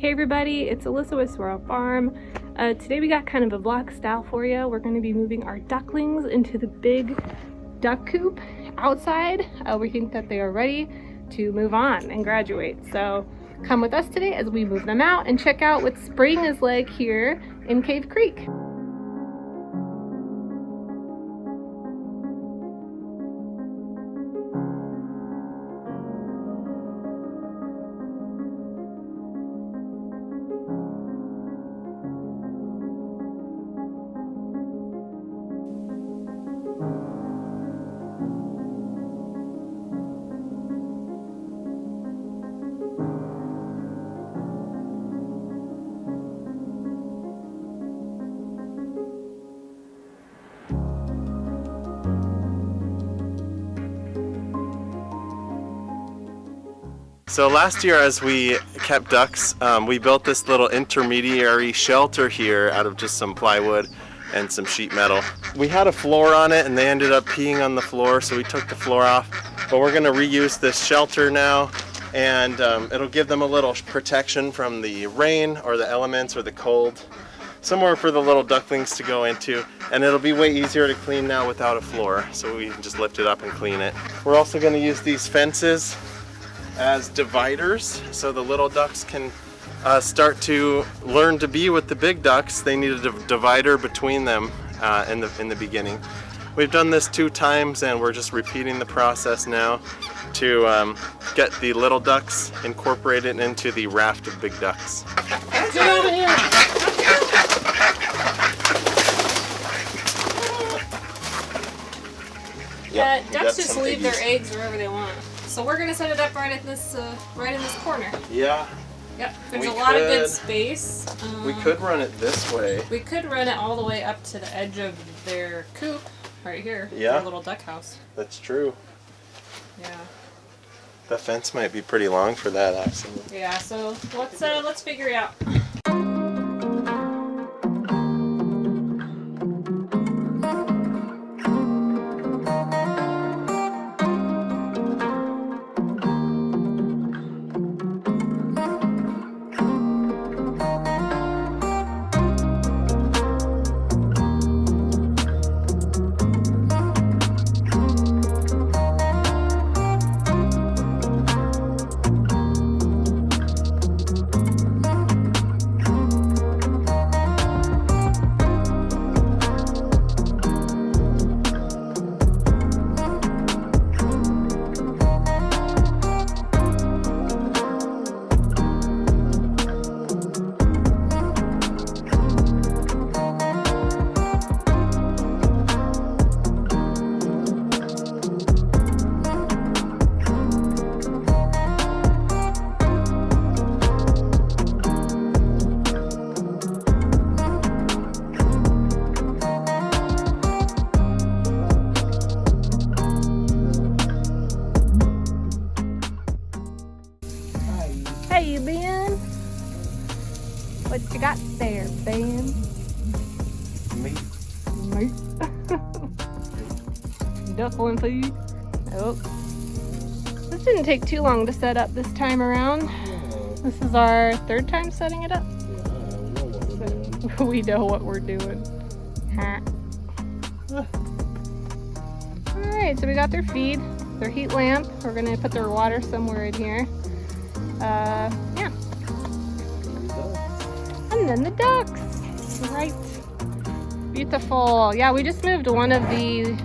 Hey everybody, it's Alyssa with Swirl Farm. Today we got kind of a vlog style for you. We're going to be moving our ducklings into the big duck coop outside. We think that they are ready to move on and graduate. So come with us today as we move them out and check out what spring is like here in Cave Creek. So last year, as we kept ducks, we built this little intermediary shelter here out of just some plywood and some sheet metal. We had a floor on it and they ended up peeing on the floor, so we took the floor off. But we're going to reuse this shelter now, and it'll give them a little protection from the rain or the elements or the cold. Somewhere for the little ducklings to go into, and it'll be way easier to clean now without a floor, so we can just lift it up and clean it. We're also going to use these fences as dividers, so the little ducks can start to learn to be with the big ducks. They need a divider between them in the beginning. We've done this 2 times, and we're just repeating the process now to get the little ducks incorporated into the raft of big ducks. Get over here! Yep, ducks just leave their eggs wherever they want. So we're gonna set it up right in this corner. Yeah. Yep. There's a lot of good space. We could run it this way. We could run it all the way up to the edge of their coop, right here. Yeah. Their little duck house. That's true. Yeah. The fence might be pretty long for that, actually. Yeah. So let's figure it out. Hey, Ben. What you got there, Ben? Meat. Duckling food. Oh. This didn't take too long to set up this time around. This is our 3rd time setting it up. Yeah, We know what we're doing. Alright, so we got their feed, their heat lamp. We're going to put their water somewhere in here. Yeah. And then the ducks. Right. Beautiful. Yeah, we just moved one of the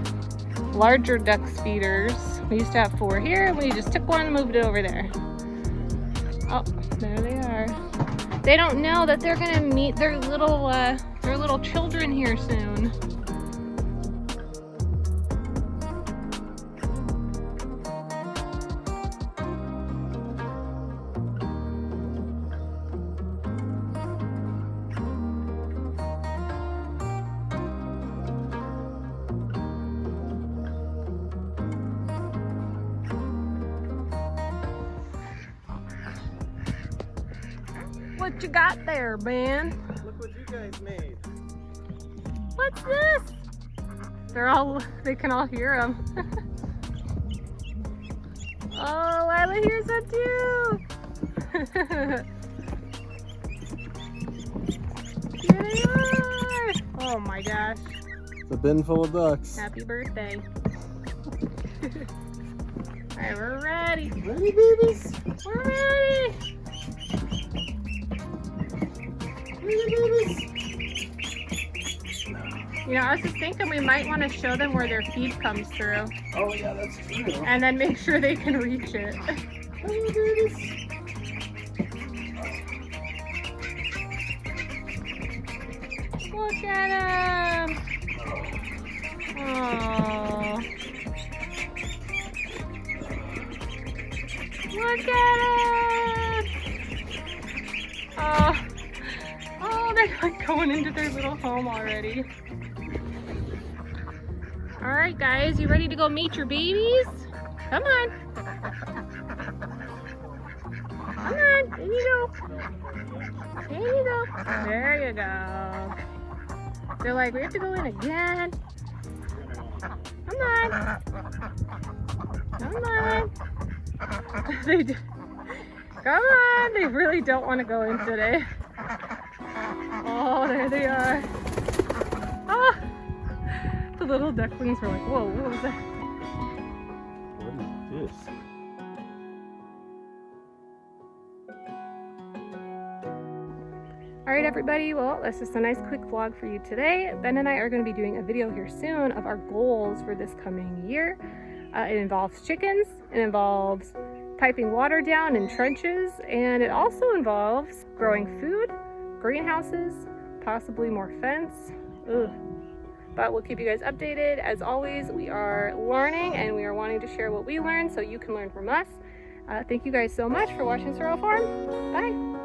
larger ducks feeders. We used to have 4 here, and we just took one and moved it over there. Oh, there they are. They don't know that they're gonna meet their little children here soon. What you got there, Ben? Look what you guys made. What's this? They can all hear them. Oh, Lila hears them too. There they are! Oh my gosh. It's a bin full of ducks. Happy birthday. Alright, we're ready. Ready, babies? We're ready! Ready, babies? You know, I was just thinking we might want to show them where their feed comes through. Oh yeah, that's true. And then make sure they can reach it. Ready, babies? Look at him! Oh. Look at him! Oh. Oh, they're like going into their little home already. Alright guys, you ready to go meet your babies? Come on. Come on, there you go. There you go. There you go. They're like, we have to go in again. Come on. Come on. They do. Come on. They really don't want to go in today. Oh, there they are. Ah. The little ducklings were like, whoa, what was that? What is this? Alright everybody, well that's just a nice quick vlog for you today. Ben and I are going to be doing a video here soon of our goals for this coming year. It involves chickens, it involves piping water down in trenches, and it also involves growing food, greenhouses, possibly more fence. Ugh. But we'll keep you guys updated. As always, we are learning and we are wanting to share what we learned so you can learn from us. Thank you guys so much for watching Sorrel Farm. Bye!